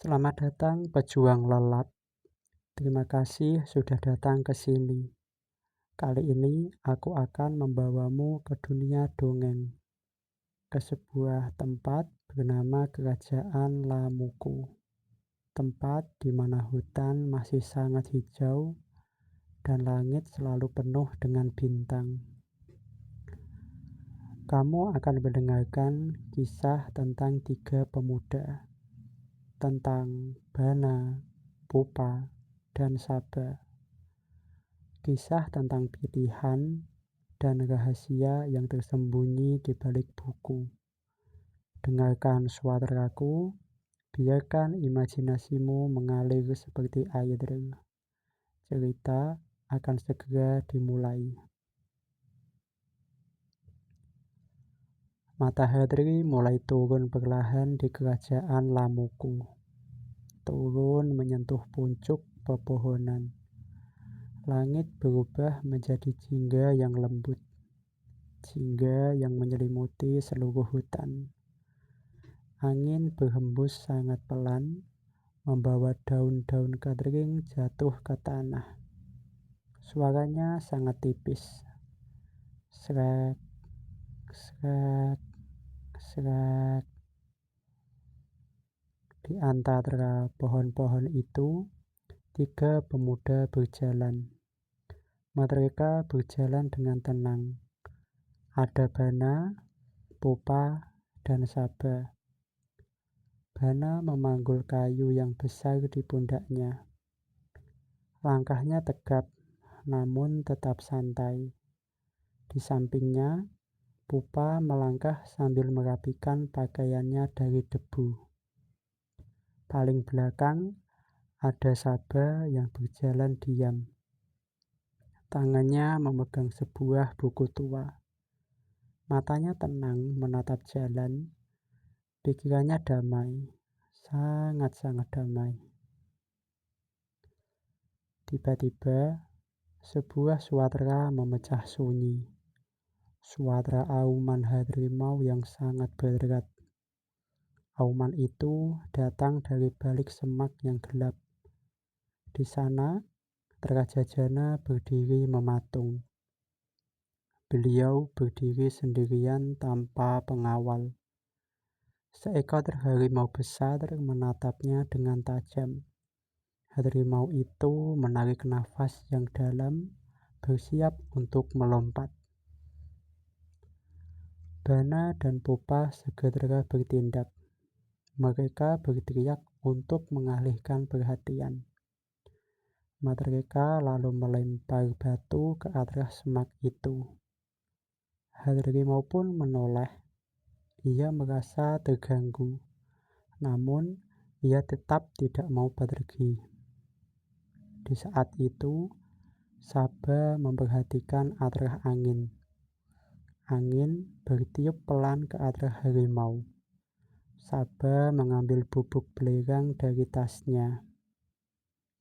Selamat datang pejuang lelap. Terima kasih sudah datang ke sini. Kali ini aku akan membawamu ke dunia dongeng, ke sebuah tempat bernama Kerajaan Lamuku. Tempat di mana hutan masih sangat hijau dan langit selalu penuh dengan bintang. Kamu akan mendengarkan kisah tentang 3 pemuda, tentang Bana, Pupa, dan Saba. Kisah tentang pilihan dan rahasia yang tersembunyi di balik buku. Dengarkan suaraku, biarkan imajinasimu mengalir seperti air. Cerita akan segera dimulai. Matahari mulai turun perlahan di kerajaan Lamuku. Turun menyentuh puncak pepohonan. Langit berubah menjadi jingga yang lembut. Jingga yang menyelimuti seluruh hutan. Angin berhembus sangat pelan, membawa daun-daun kering jatuh ke tanah. Suaranya sangat tipis. Srek, srek, srek. Di antara pohon-pohon itu, 3 pemuda berjalan. Mereka berjalan dengan tenang. Ada Bana, Pupa, dan Saba. Bana memanggul kayu yang besar di pundaknya. Langkahnya tegap, namun tetap santai. Di sampingnya, Pupa melangkah sambil merapikan pakaiannya dari debu. Paling belakang, ada Saba yang berjalan diam. Tangannya memegang sebuah buku tua. Matanya tenang menatap jalan. Pikirannya damai, sangat-sangat damai. Tiba-tiba, sebuah suara memecah sunyi. Suara auman harimau yang sangat berat. Auman itu datang dari balik semak yang gelap. Di sana, Raja Jana berdiri mematung. Beliau berdiri sendirian tanpa pengawal. Seekor harimau besar menatapnya dengan tajam. Harimau itu menarik nafas yang dalam, bersiap untuk melompat. Bana dan Pupa segera bertindak. Mereka berteriak untuk mengalihkan perhatian. Mereka lalu melempar batu ke arah semak itu. Harimau pun menoleh. Ia merasa terganggu, namun ia tetap tidak mau pergi. Di saat itu, Saba memperhatikan arah angin. Angin bertiup pelan ke arah harimau. Saba mengambil bubuk belerang dari tasnya.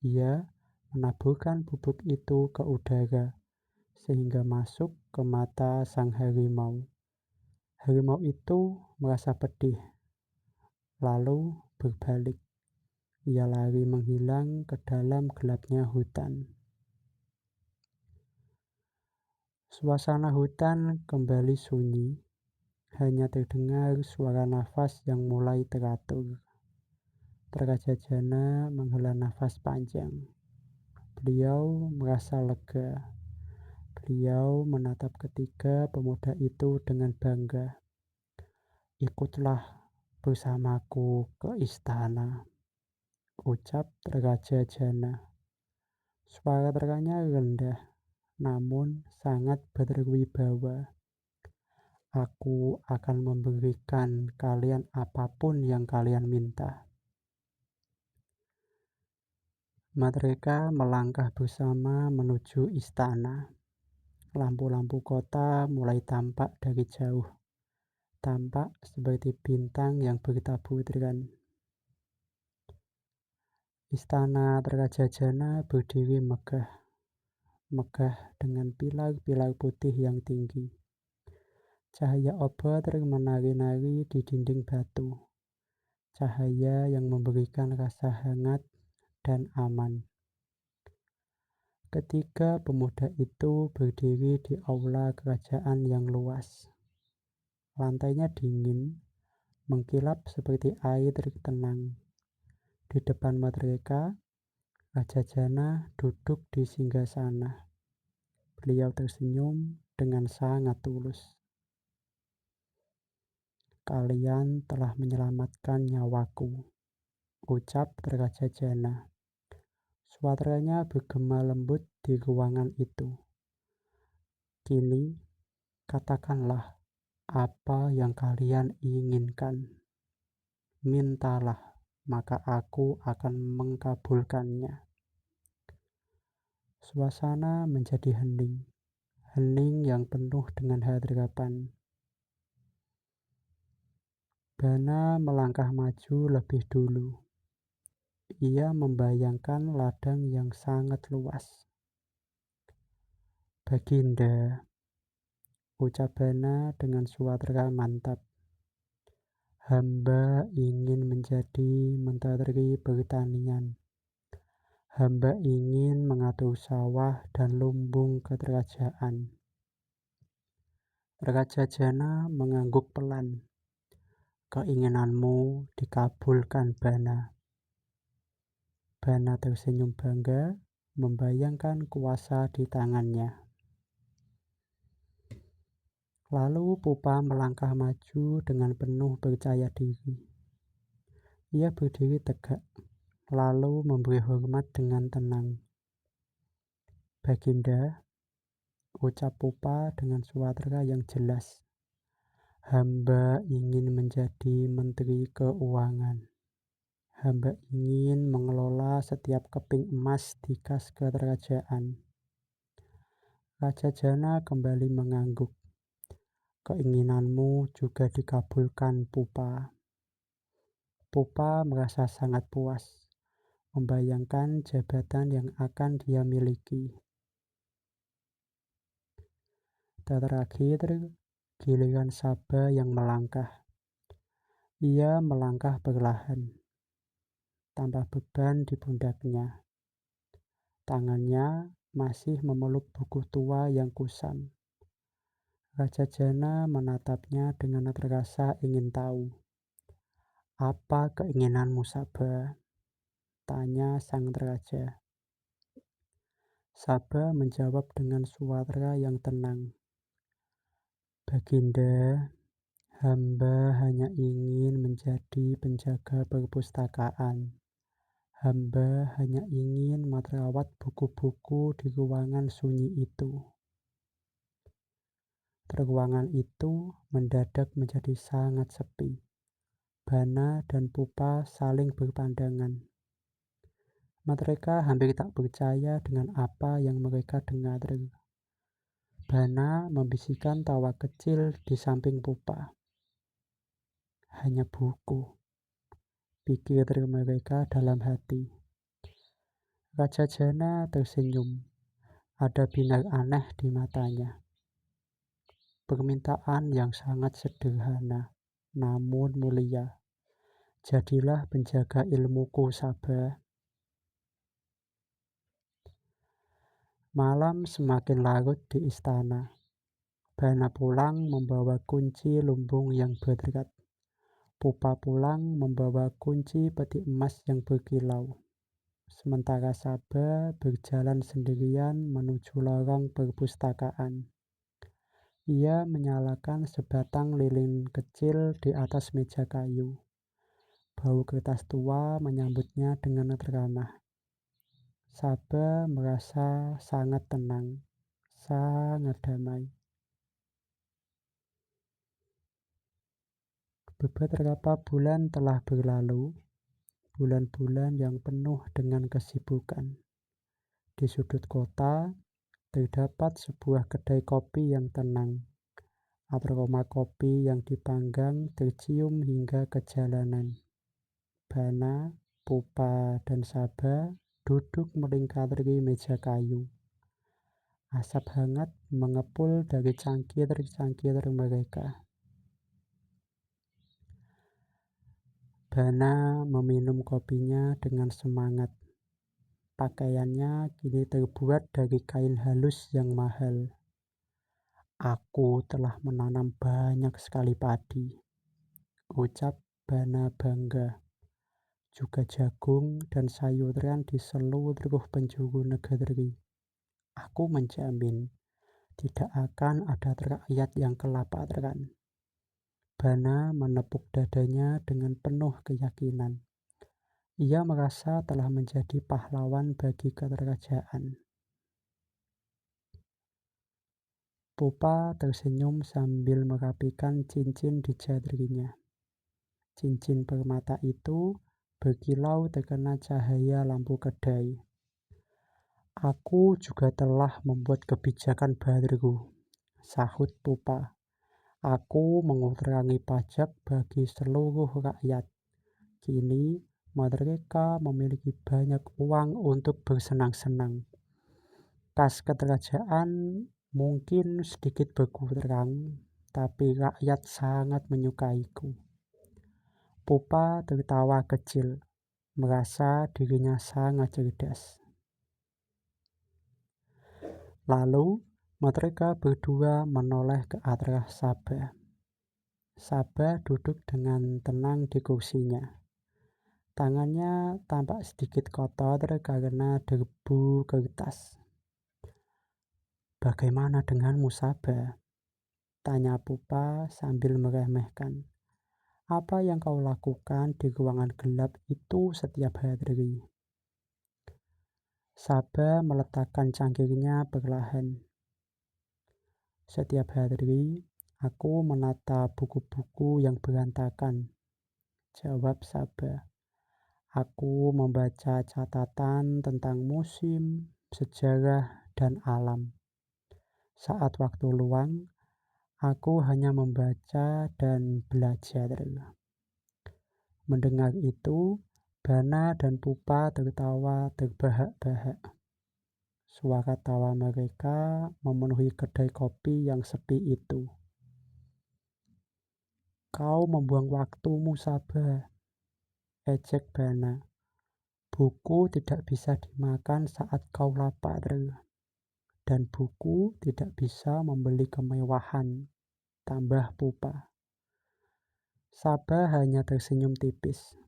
Ia menaburkan bubuk itu ke udara, sehingga masuk ke mata sang harimau. Harimau itu merasa pedih, lalu berbalik. Ia lari menghilang ke dalam gelapnya hutan. Suasana hutan kembali sunyi. Hanya terdengar suara nafas yang mulai teratur. Raja Jana menghela nafas panjang. Beliau merasa lega. Beliau menatap ketiga pemuda itu dengan bangga. "Ikutlah bersamaku ke istana," ucap Raja Jana. Suaranya rendah, namun sangat berwibawa. "Aku akan memberikan kalian apapun yang kalian minta." Mereka melangkah bersama menuju istana. Lampu-lampu kota mulai tampak dari jauh, tampak seperti bintang yang bertaburan. Istana Raja Jana berdiri megah dengan pilar-pilar putih yang tinggi. Cahaya obor menari-nari di dinding batu. cahaya yang memberikan rasa hangat dan aman. Ketiga pemuda itu berdiri di aula kerajaan yang luas. Lantainya dingin, mengkilap seperti air tenang. Di depan mereka, Raja Jana duduk di singgasana. Beliau tersenyum dengan sangat tulus. "Kalian telah menyelamatkan nyawaku," ucap Raja Jana. Suaranya bergema lembut di ruangan itu. "Kini, katakanlah apa yang kalian inginkan. Mintalah, maka aku akan mengabulkannya." Suasana menjadi hening, hening yang penuh dengan harapan. Bana melangkah maju lebih dulu. Ia membayangkan ladang yang sangat luas. "Baginda," ucap Bana dengan suara mantap, "hamba ingin menjadi menteri pertanian. Hamba ingin mengatur sawah dan lumbung kerajaan." Raja Jana mengangguk pelan. "Keinginanmu dikabulkan, Bana." Bana tersenyum bangga, membayangkan kuasa di tangannya. Lalu Pupa melangkah maju dengan penuh percaya diri. Ia berdiri tegak, lalu memberi hormat dengan tenang. "Baginda," ucap Pupa dengan suara yang jelas, "hamba ingin menjadi menteri keuangan. Hamba ingin mengelola setiap keping emas di kas kerajaan." Raja Jana kembali mengangguk. "Keinginanmu juga dikabulkan, Pupa." Pupa merasa sangat puas, membayangkan jabatan yang akan dia miliki. Terakhir, giliran Saba yang melangkah. Ia melangkah perlahan, tanpa beban di pundaknya. Tangannya masih memeluk buku tua yang kusam. Raja Jana menatapnya dengan terasa ingin tahu. "Apa keinginanmu, Saba?" tanya sang raja. Saba menjawab dengan suara yang tenang. "Baginda, hamba hanya ingin menjadi penjaga perpustakaan. Hamba hanya ingin merawat buku-buku di ruangan sunyi itu." Ruangan itu mendadak menjadi sangat sepi. Bana dan Pupa saling berpandangan. Mereka hampir tak percaya dengan apa yang mereka dengar. Bana membisikkan tawa kecil di samping Pupa. "Hanya buku," pikir mereka dalam hati. Raja Jana tersenyum. Ada binar aneh di matanya. "Permintaan yang sangat sederhana, namun mulia. Jadilah penjaga ilmuku, Saba." Malam semakin larut di istana. Bana pulang membawa kunci lumbung yang berat. Pupa pulang membawa kunci peti emas yang berkilau. Sementara Saba berjalan sendirian menuju lorong perpustakaan. Ia menyalakan sebatang lilin kecil di atas meja kayu. Bau kertas tua menyambutnya dengan ramah. Saba merasa sangat tenang, sangat damai. Beberapa bulan telah berlalu, bulan-bulan yang penuh dengan kesibukan. Di sudut kota, terdapat sebuah kedai kopi yang tenang. Aroma kopi yang dipanggang tercium hingga ke jalanan. Bana, Pupa, dan Saba duduk melingkari meja kayu. Asap hangat mengepul dari cangkir-cangkir mereka. Bana meminum kopinya dengan semangat. Pakaiannya kini terbuat dari kain halus yang mahal. Aku telah menanam banyak sekali padi, ucap Bana bangga. Juga jagung dan sayuran di seluruh penjuru negeri. Aku menjamin tidak akan ada rakyat yang kelaparan. Bana menepuk dadanya dengan penuh keyakinan. Ia merasa telah menjadi pahlawan bagi kerajaan. Pupa tersenyum sambil merapikan cincin di jarinya. Cincin permata itu berkilau terkena cahaya lampu kedai. Aku juga telah membuat kebijakan baru, sahut Pupa. Aku mengurangi pajak bagi seluruh rakyat. Kini mereka memiliki banyak uang untuk bersenang-senang. Kas kerajaan mungkin sedikit berkurang, tapi rakyat sangat menyukaiku. Pupa tertawa kecil, merasa dirinya sangat cerdas. Lalu mereka berdua menoleh ke arah Sabah. Sabah duduk dengan tenang di kursinya. Tangannya tampak sedikit kotor karena debu kertas. "Bagaimana denganmu, Sabah?" tanya Pupa sambil meremehkan. "Apa yang kau lakukan di ruangan gelap itu setiap hari?" Sabah meletakkan cangkirnya perlahan. "Setiap hari, aku menata buku-buku yang berantakan," jawab Sabah. "Aku membaca catatan tentang musim, sejarah, dan alam. Saat waktu luang, aku hanya membaca dan belajar." Mendengar itu, Bana dan Pupa tertawa terbahak-bahak. Suara tawa mereka memenuhi kedai kopi yang sepi itu. "Kau membuang waktumu, Sabah," ejek Bana. "Buku tidak bisa dimakan saat kau lapar. Dan buku tidak bisa membeli kemewahan," tambah Pupa. Sabah hanya tersenyum tipis,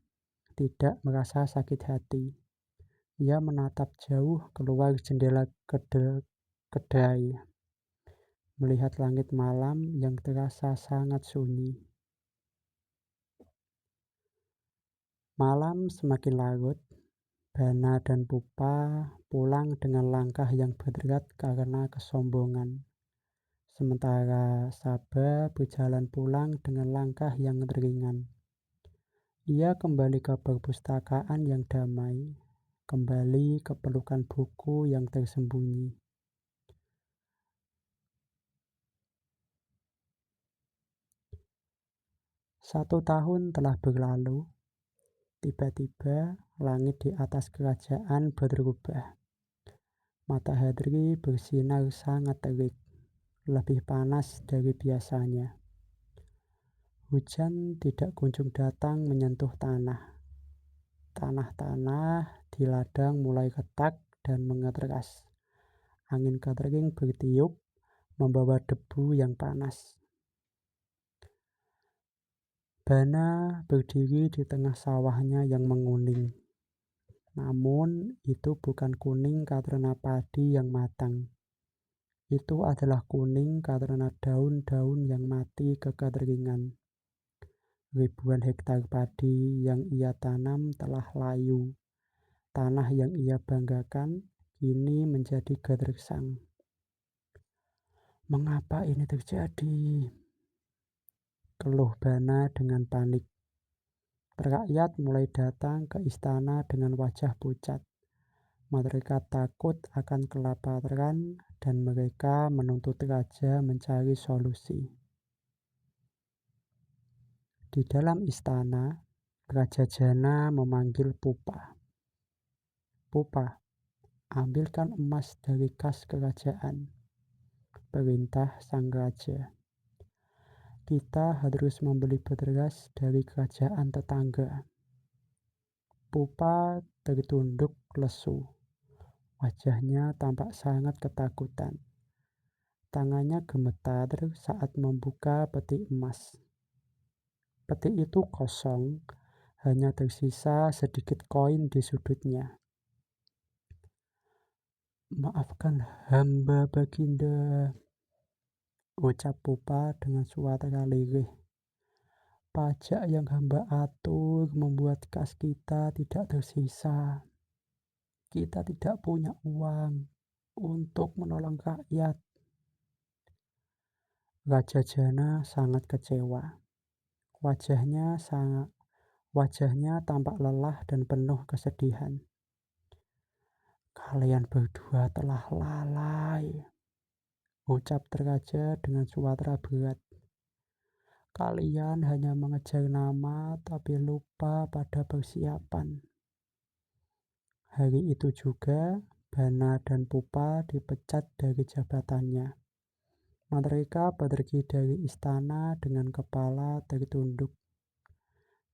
tidak merasa sakit hati. Ia menatap jauh keluar jendela kedai, melihat langit malam yang terasa sangat sunyi. Malam semakin larut. Bana dan Pupa pulang dengan langkah yang berat karena kesombongan. Sementara Sabah berjalan pulang dengan langkah yang ringan. Ia kembali ke perpustakaan yang damai, kembali ke pelukan buku yang tersembunyi. Satu tahun telah berlalu. Tiba-tiba langit di atas kerajaan berubah. Matahari bersinar sangat terik, lebih panas dari biasanya. Hujan tidak kunjung datang menyentuh tanah. Tanah-tanah di ladang mulai retak dan mengeras. Angin kering bertiup, membawa debu yang panas. Bana berdiri di tengah sawahnya yang menguning. Namun, itu bukan kuning karena padi yang matang. Itu adalah kuning karena daun-daun yang mati kekeringan. Ribuan hektar padi yang ia tanam telah layu. Tanah yang ia banggakan kini menjadi gersang. "Mengapa ini terjadi?" keluh Bana dengan panik. Rakyat mulai datang ke istana dengan wajah pucat. Mereka takut akan kelaparan dan mereka menuntut raja mencari solusi. Di dalam istana, Raja Jana memanggil Pupa. "Pupa, ambilkan emas dari kas kerajaan," perintah sang raja. "Kita harus membeli beras dari kerajaan tetangga." Pupa tertunduk lesu. Wajahnya tampak sangat ketakutan. Tangannya gemetar saat membuka peti emas. Peti itu kosong, hanya tersisa sedikit koin di sudutnya. "Maafkan hamba, Baginda," ucap Pupa dengan suara lirih. "Pajak yang hamba atur membuat kas kita tidak tersisa. Kita tidak punya uang untuk menolong rakyat." Raja Jana sangat kecewa. Wajahnya tampak lelah dan penuh kesedihan. "Kalian berdua telah lalai," ucap raja dengan suara berat. "Kalian hanya mengejar nama tapi lupa pada persiapan." Hari itu juga, Bana dan Pupa dipecat dari jabatannya. Mereka pergi dari istana dengan kepala tertunduk.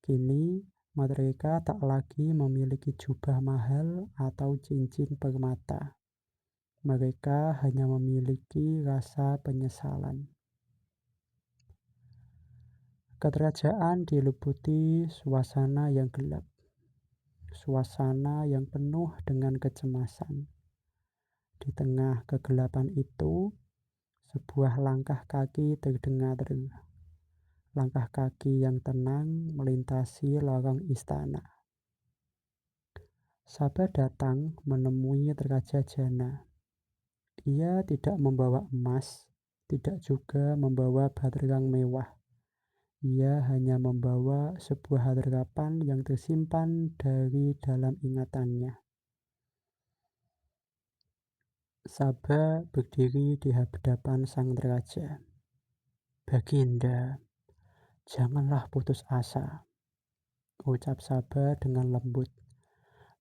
Kini, mereka tak lagi memiliki jubah mahal atau cincin permata. Mereka hanya memiliki rasa penyesalan. Kerajaan diliputi suasana yang gelap. Suasana yang penuh dengan kecemasan. Di tengah kegelapan itu, sebuah langkah kaki terdengar. Langkah kaki yang tenang melintasi lorong istana. Saba datang menemui Raja Jana. Ia tidak membawa emas, tidak juga membawa barang mewah. Ia hanya membawa sebuah harapan yang tersimpan dari dalam ingatannya. Saba berdiri di hadapan sang raja. "Baginda, janganlah putus asa," ucap Saba dengan lembut.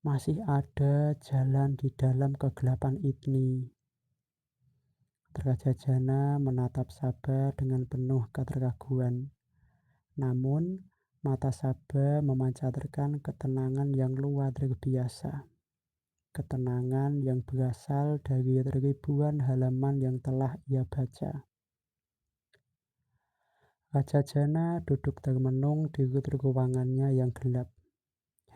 "Masih ada jalan di dalam kegelapan ini." Raja Jana menatap Saba dengan penuh keraguan. Namun, mata Saba memancarkan ketenangan yang luar biasa. Ketenangan yang berasal dari ribuan halaman yang telah ia baca. Raja Jana duduk termenung di ruangannya yang gelap.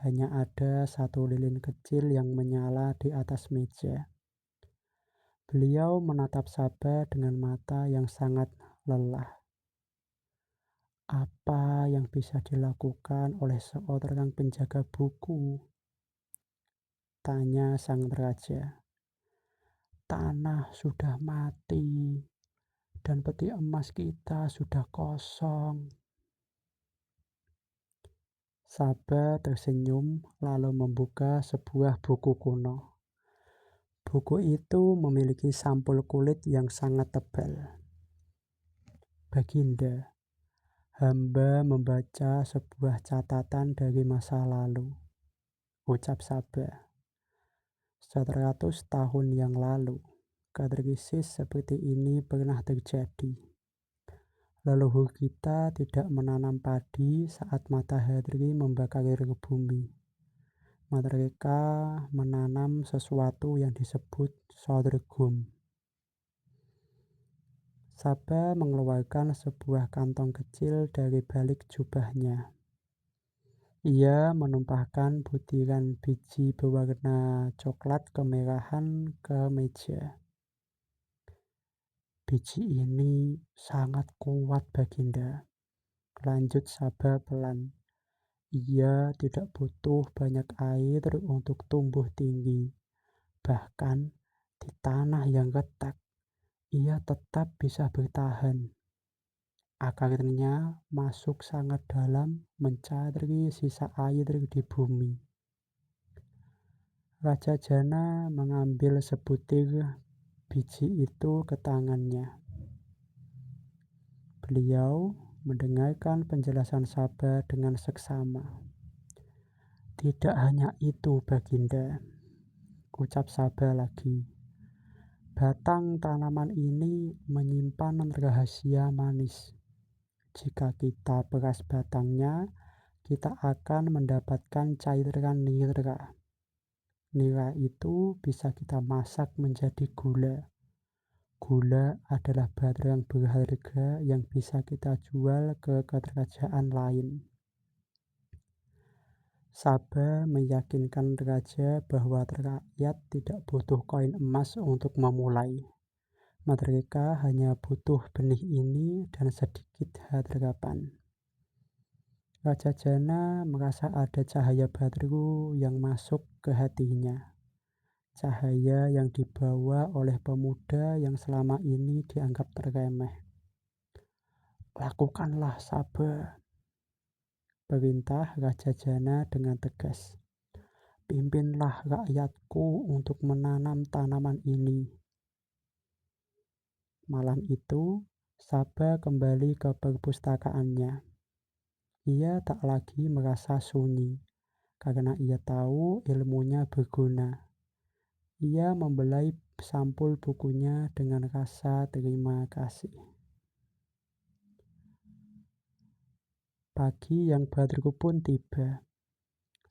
Hanya ada satu lilin kecil yang menyala di atas meja. Beliau menatap Saba dengan mata yang sangat lelah. "Apa yang bisa dilakukan oleh seorang penjaga buku?" tanya sang raja. "Tanah sudah mati dan peti emas kita sudah kosong." Saba tersenyum lalu membuka sebuah buku kuno. Buku itu memiliki sampul kulit yang sangat tebal. "Baginda, hamba membaca sebuah catatan dari masa lalu," ucap Saba. "100 tahun yang lalu, krisis seperti ini pernah terjadi. Leluhur kita tidak menanam padi saat matahari membakar bumi. Mereka menanam sesuatu yang disebut sorghum." Saba mengeluarkan sebuah kantong kecil dari balik jubahnya. Ia menumpahkan butiran biji berwarna coklat kemerahan ke meja. "Biji ini sangat kuat, Baginda," lanjut Saba pelan. "Ia tidak butuh banyak air untuk tumbuh tinggi. Bahkan di tanah yang retak, ia tetap bisa bertahan. Akarnya masuk sangat dalam mencari sisa air di bumi." Raja Jana mengambil sebutir biji itu ke tangannya. Beliau mendengarkan penjelasan Saba dengan seksama. "Tidak hanya itu, Baginda," ucap Saba lagi. "Batang tanaman ini menyimpan rahasia manis. Jika kita peras batangnya, kita akan mendapatkan cairan nira. Nira itu bisa kita masak menjadi gula. Gula adalah barang berharga yang bisa kita jual ke kerajaan lain. Sabah meyakinkan raja bahwa rakyat tidak butuh koin emas untuk memulai. Mereka hanya butuh benih ini dan sedikit harapan. Raja Jana merasa ada cahaya baru yang masuk ke hatinya. Cahaya yang dibawa oleh pemuda yang selama ini dianggap teremeh. Lakukanlah, Sabah, perintah Raja Jana dengan tegas. Pimpinlah rakyatku untuk menanam tanaman ini. Malam itu, Sabah kembali ke perpustakaannya. Ia tak lagi merasa sunyi, karena ia tahu ilmunya berguna. Ia membelai sampul bukunya dengan rasa terima kasih. Pagi yang baru pun tiba.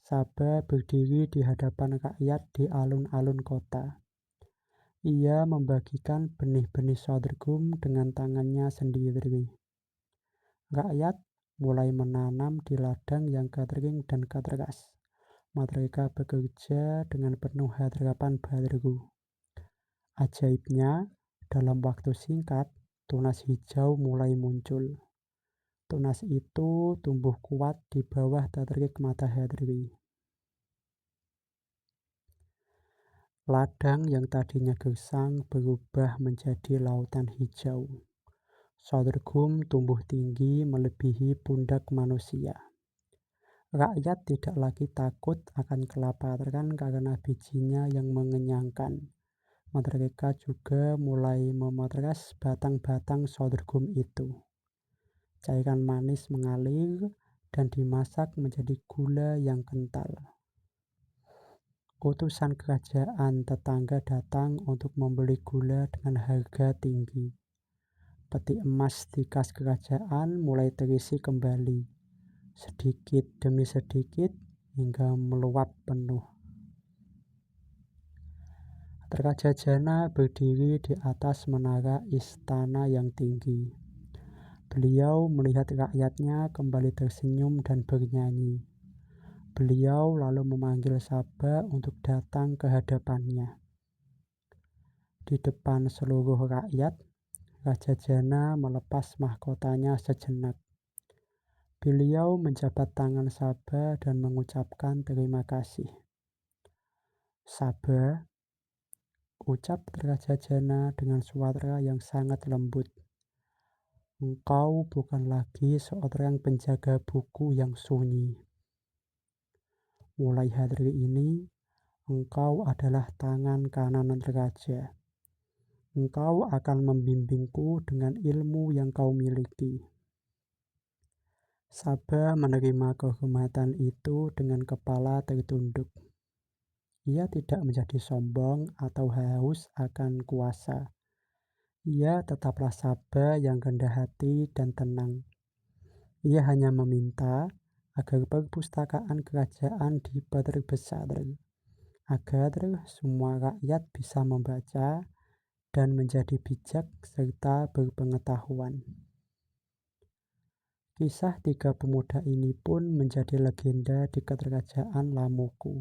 Sabah berdiri di hadapan rakyat di alun-alun kota. Ia membagikan benih-benih sorghum dengan tangannya sendiri. Rakyat mulai menanam di ladang yang kering dan keras. Mereka bekerja dengan penuh harapan baru. Ajaibnya, dalam waktu singkat, tunas hijau mulai muncul. Tunas itu tumbuh kuat di bawah terik matahari. Ladang yang tadinya gersang berubah menjadi lautan hijau. Sorghum tumbuh tinggi melebihi pundak manusia. Rakyat tidak lagi takut akan kelaparan karena bijinya yang mengenyangkan. Mereka juga mulai memeras batang-batang sorghum itu. Cairan manis mengalir dan dimasak menjadi gula yang kental. Utusan kerajaan tetangga datang untuk membeli gula dengan harga tinggi. Peti emas di kas kerajaan mulai terisi kembali, sedikit demi sedikit hingga meluap penuh. Raja Jana berdiri di atas menara istana yang tinggi. Beliau melihat rakyatnya kembali tersenyum dan bernyanyi. Beliau lalu memanggil Sabah untuk datang ke hadapannya. Di depan seluruh rakyat, Raja Jana melepas mahkotanya sejenak. Beliau menjabat tangan Sabah dan mengucapkan terima kasih. Sabah, ucap Raja Jana dengan suara yang sangat lembut. Engkau bukan lagi seorang penjaga buku yang sunyi. Mulai hari ini, engkau adalah tangan kanan raja. Engkau akan membimbingku dengan ilmu yang kau miliki. Sabah menerima kehormatan itu dengan kepala tertunduk. Ia tidak menjadi sombong atau haus akan kuasa. Ia tetaplah Sabah yang rendah hati dan tenang. Ia hanya meminta agar perpustakaan kerajaan diperbesar, agar semua rakyat bisa membaca dan menjadi bijak serta berpengetahuan. Kisah tiga pemuda ini pun menjadi legenda di kerajaan Lamuku.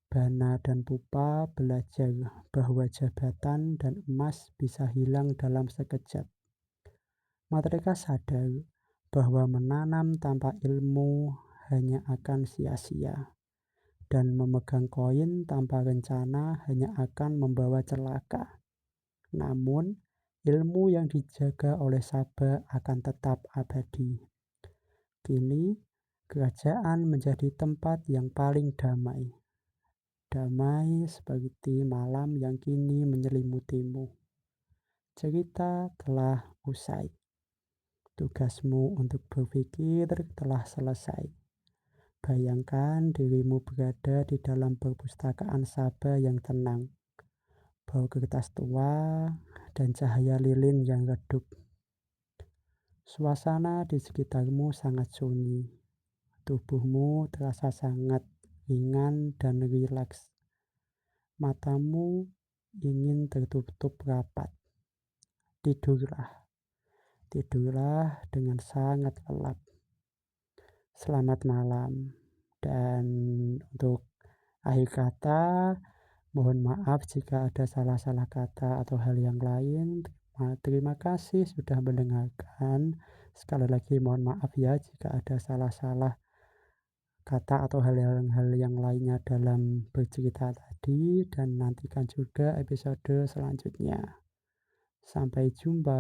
Bana dan Pupa belajar bahwa jabatan dan emas bisa hilang dalam sekejap. Mereka sadar bahwa menanam tanpa ilmu hanya akan sia-sia, dan memegang koin tanpa rencana hanya akan membawa celaka. Namun, ilmu yang dijaga oleh Sabah akan tetap abadi. Kini, kerajaan menjadi tempat yang paling damai. Damai seperti malam yang kini menyelimutimu. Cerita telah usai. Tugasmu untuk berpikir telah selesai. Bayangkan dirimu berada di dalam perpustakaan Sabah yang tenang. Bau kertas tua dan cahaya lilin yang redup. Suasana di sekitarmu sangat sunyi. Tubuhmu terasa sangat ringan dan rileks. Matamu ingin tertutup rapat. Tidurlah, tidurlah dengan sangat lelap. Selamat malam. Dan untuk akhir kata, mohon maaf jika ada salah-salah kata atau hal yang lain. Terima kasih sudah mendengarkan. Sekali lagi mohon maaf ya jika ada salah-salah kata atau hal yang lainnya dalam bercerita tadi, dan nantikan juga episode selanjutnya. Sampai jumpa.